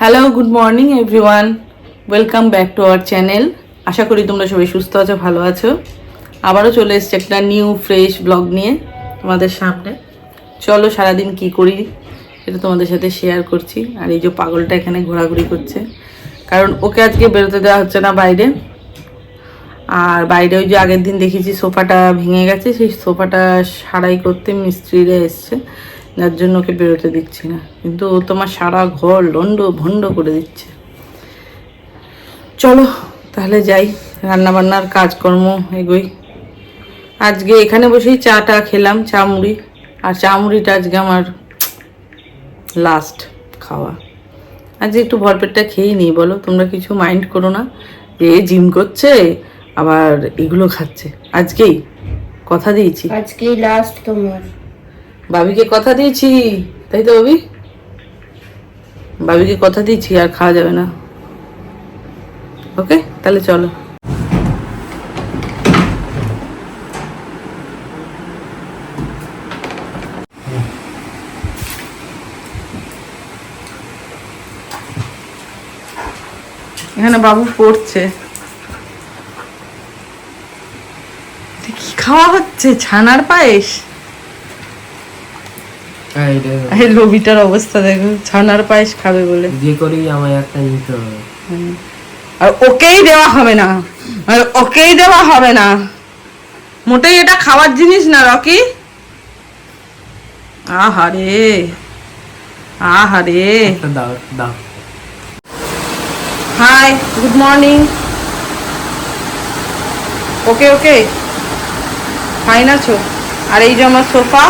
Hello, good morning everyone, welcome back to our channel. আশা করি তোমরা সবাই সুস্থ আছো, ভালো আছো। আবারও চলে এসেছি একটা নিউ ফ্রেশ ব্লগ নিয়ে তোমাদের সামনে। চলো সারাদিন কি করি এটা তোমাদের সাথে শেয়ার করছি। আর এই যে পাগলটা এখানে ঘোরাঘুরি করছে, কারণ ওকে আজকে বেরোতে দেওয়া হচ্ছে না বাইরে। আর বাইরে ওই যে আগের দিন দেখেছি সোফাটা ভেঙে গেছে, সেই সোফাটা সারাই করতে মিস্ত্রিরা এসছে, যার জন্য ওকে বেরোতে দিচ্ছি না। কিন্তু ও তোমার সারা ঘর লন্ড ভন্ড করে দিচ্ছে। চলো তাহলে যাই, রান্নাবান্নার কাজকর্ম এগোই। আজকে এখানে বসেই চাটা খেলাম, চা মুড়ি। আর চা মুড়িটা আজকে আমার লাস্ট খাওয়া। আজকে একটু ভরপেটটা খেয়েই নিই, বলো তোমরা কিছু মাইন্ড করো না। এ জিম করছে আবার এগুলো খাচ্ছে। আজকেই কথা দিয়েছি, আজকেই লাস্ট তোমার। বাবিকে কথা দিয়েছি, তাই তো বাবি? বাবিকে কথা দিয়েছি আর খাওয়া যাবে না। ওকে তাহলে চলো। এখানে বাবু পড়ছে। কি খাওয়া হচ্ছে? ছানার পায়েস। এই লোবিটার অবস্থা দেখো, ছানার পায়েস খাবে বলে। যে করি আমায় একটা নিতে হবে। আর ওকেই দেওয়া হবে না, আর ওকেই দেওয়া হবে না। মোটেই এটা খাওয়ার জিনিস না রকি। আহারে আহারে। দাও দাও। Hi, good morning. Okay okay, fine আছো? আর এই যে আমার সোফা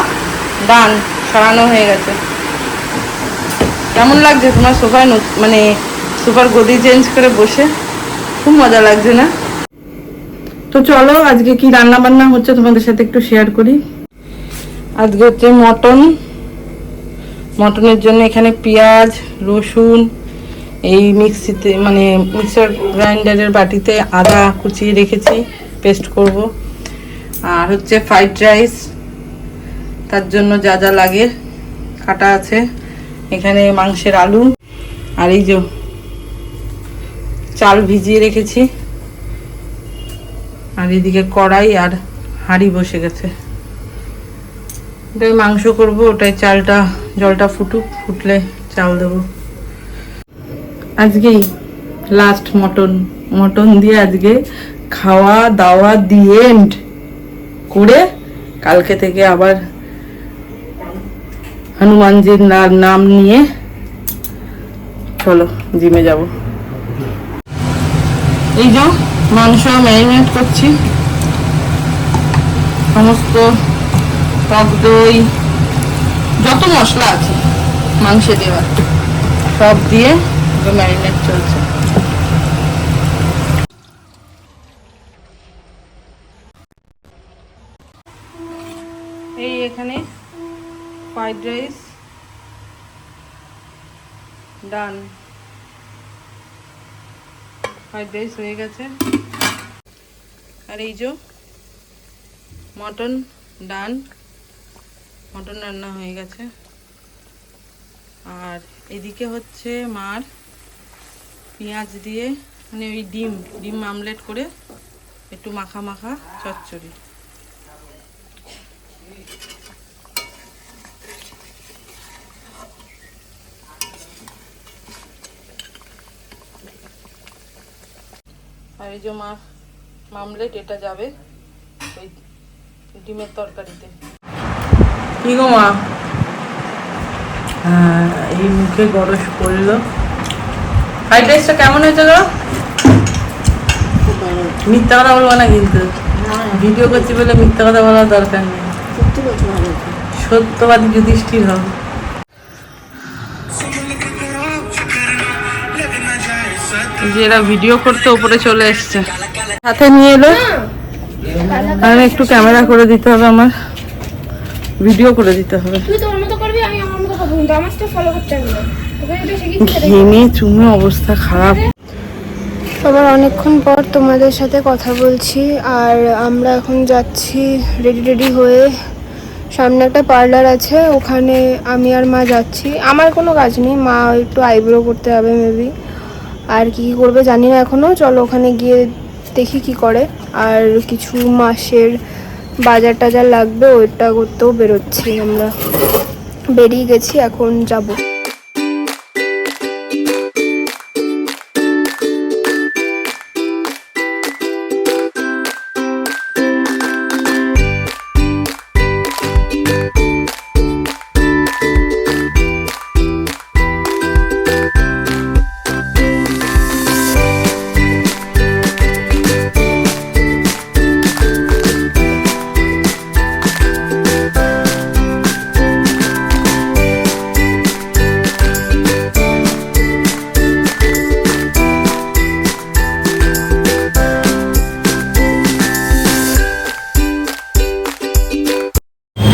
ডান, সরানো হয়ে গেছে। কেমন লাগছে তোমার সোফায়, মানে সোফার গদি চেঞ্জ করে বসে? খুব মজা লাগছে না? তো চলো আজকে কি রান্না বান্না হচ্ছে তোমাদের সাথে একটু শেয়ার করি। আজকে হচ্ছে মটন। মটনের জন্য এখানে পেঁয়াজ রসুন এই মিক্সিতে, মানে মিক্সার গ্রাইন্ডারের বাটিতে আদা কুচিয়ে রেখেছি, পেস্ট করব। আর হচ্ছে ফ্রাইড রাইস, তার জন্য যা যা লাগে কাটা আছে। এখানে মাংসের আলু, আর এই যে চাল ভিজিয়ে রেখেছি। আর এদিকে কড়াই আর হাঁড়ি বসে গেছে। ওটাই মাংস করব, ওটাই চালটা, জলটা ফুটুক, ফুটলে চাল দেবো। আজকেই লাস্ট মটন দিয়ে আজকে খাওয়া দাওয়া দিয়ে এন্ড করে কালকে থেকে আবার হনুমানজির নাম নিয়ে চলো জিমে যাব। এই যে মাংস ম্যারিনেট করছি, সমস্ত টক দই যত মশলা আছে মাংসে দেওয়ার সব দিয়ে ম্যারিনেট চলছে। এই এখানে ফ্রাইড রাইস ডান, ফ্রাইড রাইস হয়ে গেছে। আর এই যে মটন ডান, মটন রান্না হয়ে গেছে। আর এদিকে হচ্ছে মার পেঁয়াজ দিয়ে, মানে ওই ডিম আমলেট করে একটু মাখা মাখা চচ্চড়ি। আর এই যে মার মামলেট, এটা যাবে ওই ডিমের তরকারিতে। কি গো মা, এই মুখে গরস পড়লো। ফ্রাইড রাইসটা কেমন হয়েছে গো? মিথ্যা কথা বলবো না কিন্তু, ভিডিও করছি বলে মিথ্যা কথা বলার দরকার নেই। সত্যবাদী যুধিষ্ঠির হবে। যে এরা ভিডিও করতে উপরে চলে এসছে, সাথে নিয়ে এলো। আর একটু ক্যামেরা করে দিতে হবে, আমার ভিডিও করে দিতে হবে। ঘেমে চুমে অবস্থা খারাপ। আবার অনেকক্ষণ পর তোমাদের সাথে কথা বলছি। আর আমরা এখন যাচ্ছি রেডি হয়ে সামনে একটা পার্লার আছে, ওখানে আমি আর মা যাচ্ছি। আমার কোনো কাজ নেই, মা একটু আইব্রো করতে হবে মেবি, আর কি কি করবে জানি না এখনো। চলো ওখানে গিয়ে দেখি কি করে। আর কিছু মাসের বাজার টাজার লাগবে, ওইটা করতেও বেরোচ্ছি আমরা, বেরিয়ে গেছি, এখন যাব।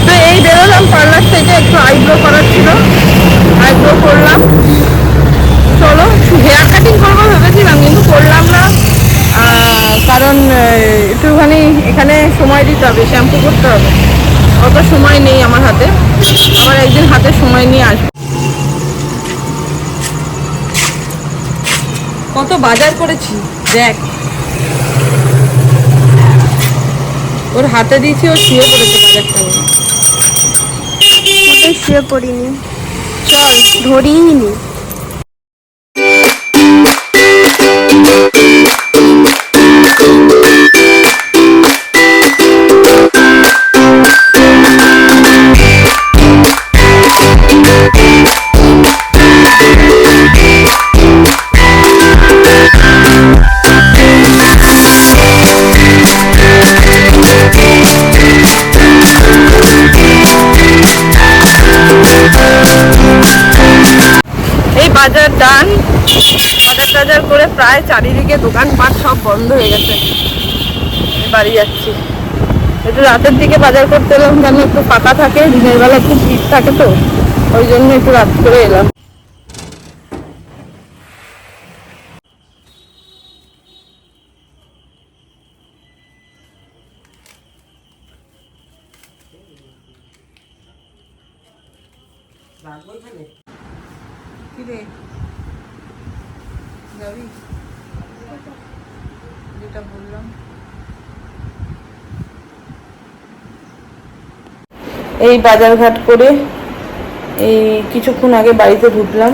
তো এই বেরোলাম পার্লার থেকে, একটু আইব্রো করার ছিল, আইব্রো করলাম। চলো হেয়ার কাটিং করবো ভেবেছিলাম, কিন্তু করলাম না, কারণ একটুখানি এখানে সময় দিতে হবে, শ্যাম্পু করতে হবে, অত সময় নেই আমার হাতে। আবার একদিন হাতে সময় নিয়ে আসবো। কত বাজার করেছি দেখ, ওর হাতে দিয়েছি, ও শুয়ে পড়েছে বাজারটা নিয়ে। ওটাই শুয়ে পড়িনি, চল ধরিই নি। এই বাজার ডান, বাজার টাজার করে প্রায় চারিদিকে দোকানপাট সব বন্ধ হয়ে গেছে। বাড়ি যাচ্ছি, একটু রাতের দিকে বাজার করতে এলাম, কেন একটু ফাঁকা থাকে, দিনের বেলা একটু ভিড় থাকে, তো ওই জন্য একটু রাত করে এলাম। কি রে যাবি? যেটা বললাম, এই বাজারঘাট করে এই কিছুক্ষণ আগে বাড়িতে ঢুকলাম।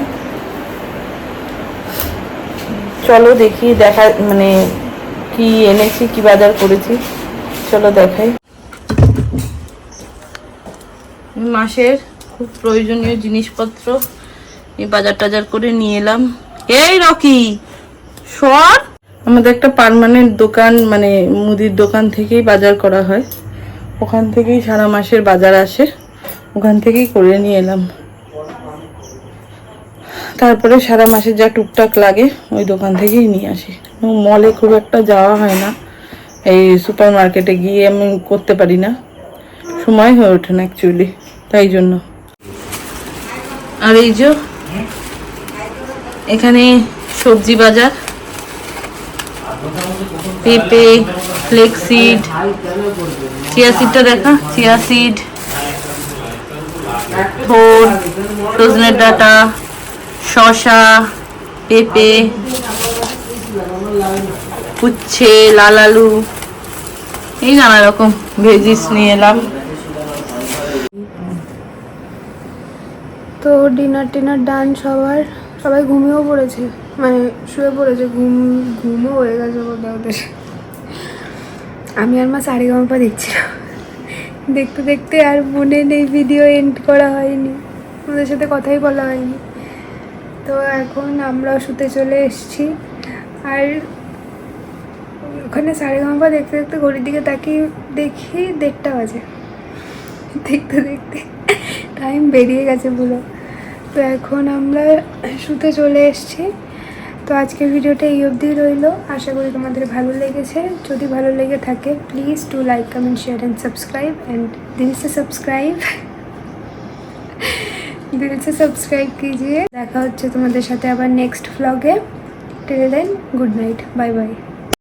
চলো দেখি, দেখা মানে কি এনেছি, কি বাজার করেছি, চলো দেখাই। মাসের খুব প্রয়োজনীয় জিনিসপত্র এই বাজার টাজার করে নিয়ে এলাম। এই রকি সর, আমাদের একটা পার্মানেন্ট দোকান, মানে মুদির দোকান থেকেই বাজার করা হয়, ওখান থেকেই সারা মাসের বাজার আসে, ওখান থেকেই করে নিয়ে এলাম। তারপরে সারা মাসে যা টুকটাক লাগে ওই দোকান থেকেই নিয়ে আসি। মলে খুব একটা যাওয়া হয় না, এই সুপার মার্কেটে গিয়ে আমি করতে পারি না, সময় হয়ে ওঠে না অ্যাকচুয়ালি, তাই জন্য। আর এই যে এখানে সবজি বাজার, পেঁপে, ফ্লেক্সিড, চিয়া সিডটা দেখা, চিয়া সিড, থোর, সজনের ডাঁটা, শসা, পেঁপে, উচ্ছে, লাল আলু, এই নানা রকম ভেজিস নিয়ে এলাম। তো ডিনার টিনার ডান সবার, সবাই ঘুমিয়েও পড়েছে, মানে শুয়ে পড়েছে, ঘুমও হয়ে গেছে বোধ হয় ওদের। আমি আর মা সারেগামাপা দেখছিলাম, দেখতে দেখতে আর মনে নেই, ভিডিও এন্ড করা হয়নি, ওদের সাথে কথাই বলা হয়নি। তো এখন আমরা শুতে চলে এসেছি। আর ওখানে সারেগামাপা দেখতে দেখতে ঘড়ির দিকে তাকিয়ে দেখি 1:30 বাজে, দেখতে দেখতে টাইম বেরিয়ে গেছে পুরো। তো এখন আমরা শুতে চলে এসেছি। তো আজকের ভিডিওটা এই অবধি রইলো, আশা করি তোমাদের ভালো লেগেছে। যদি ভালো লেগে থাকে please do like, comment, share and subscribe, and दिल से सब्सक्राइब कीजिए। দেখা হচ্ছে তোমাদের সাথে আবার নেক্সট ভ্লগে। Till then good night, bye by.